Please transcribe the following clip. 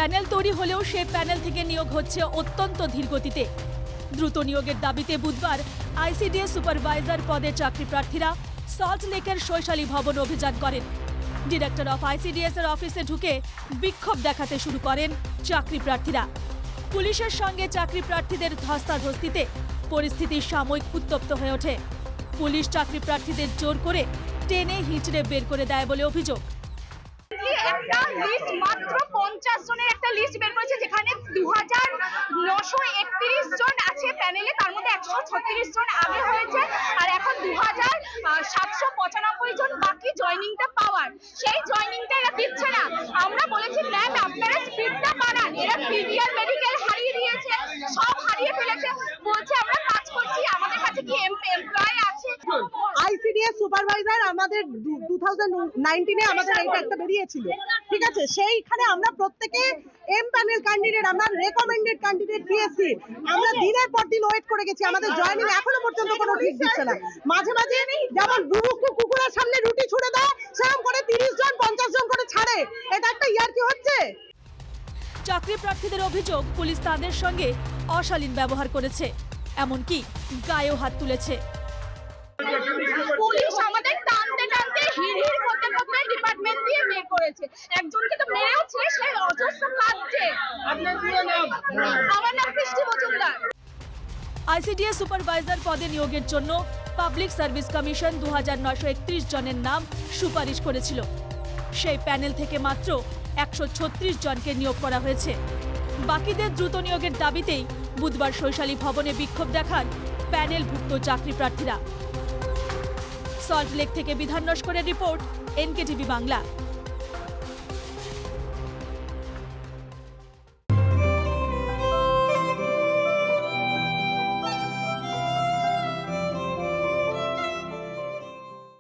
Panel তৈরি হলেও সে panel থেকে নিয়োগ হচ্ছে অত্যন্ত ধীরগতিতে। দ্রুত নিয়োগের দাবিতে বুধবার আইসিডিএস সুপারভাইজার পদে চাকরি প্রার্থীরা সল্ট লেকের শৈশালী ভবন অভিযান করেন। ডিরেক্টর অফ আইসিডিএস এর অফিসে ঢুকে বিক্ষোভ দেখাতে শুরু করেন চাকরি প্রার্থীরা। পুলিশের সঙ্গে চাকরি প্রার্থীদের ধস্তাধস্তিতে পরিস্থিতি সাময়িক উত্তপ্ত হয়ে ওঠে। পুলিশ চাকরি প্রার্থীদের জোর করে টেনে হিঁচড়ে বের করে দেয় বলে অভিযোগ। একটা লিস্ট মাত্র 50 জনের একটা লিস্ট বের করেছে, যেখানে 2931 জন আছে প্যানেলে, তার মধ্যে 136 জন আগে হয়েছে আর এখন 2795 জন বাকি জয়েনিংটা পাওয়ার। সেই জয়েনিংটা এরা দিচ্ছে না। আমরা বলেছি ম্যাম আপনারা স্পিডটা বাড়ান। এরা পিভিআর মেডিকেল হারিয়ে দিয়েছে, সব হারিয়ে ফেলেছে। বলছে আমরা কাজ করছি, আমাদের কাছে কি এমপ্লয়ি আছে? আইসিডিএস সুপারভাইজার আমাদের 2019 আমাদের এইটা একটা বেরিয়েছিল, ঠিক আছে। সেইখানে আমরা প্রত্যেকে এম প্যানেল ক্যান্ডিডেট, আমরা রেকমেন্ডেড ক্যান্ডিডেট দিয়েছি। আমরা দিনের পর দিন ওয়েট করে গেছি, আমাদের জয়েনিং এখনো পর্যন্ত কোনো ঠিক দিচ্ছে না। মাঝে মাঝে যেমন কুকুরের সামনে রুটি ছুড়ে দেয়, সেরকম করে 30 জন 50 জন করে ছাড়ে। এটা একটা ইয়ার্কি হচ্ছে। চাকরি প্রার্থীদের অভিযোগ, পুলিশ তাদের সঙ্গে অশালীন ব্যবহার করেছে, এমনকি গায়েও হাত তুলেছে। পুলিশ আমাদের টানতে টানতে হিড়হিড় করতে করতে ডিপার্টমেন্ট দিয়ে বের করেছে। একজনকে তো মেরেওছে, সে অজস্র কাঁদছে। আমার নাম কৃষ্টি মজুমদার। আইসিডিএস সুপারভাইজার পদে নিয়োগের জন্য পাবলিক সার্ভিস কমিশন 2931 জনের নাম সুপারিশ করেছিল। সেই প্যানেল থেকে মাত্র 136 জনকে নিয়োগ করা হয়েছে। বাকিদের দ্রুত নিয়োগের দাবিতেই বুধবার শৈশালী ভবনে বিক্ষোভ দেখান প্যানেলভুক্ত চাকরি প্রার্থীরা। সল্ট লেক থেকে বিধান নস্করের রিপোর্ট, এনকেটিভি বাংলা।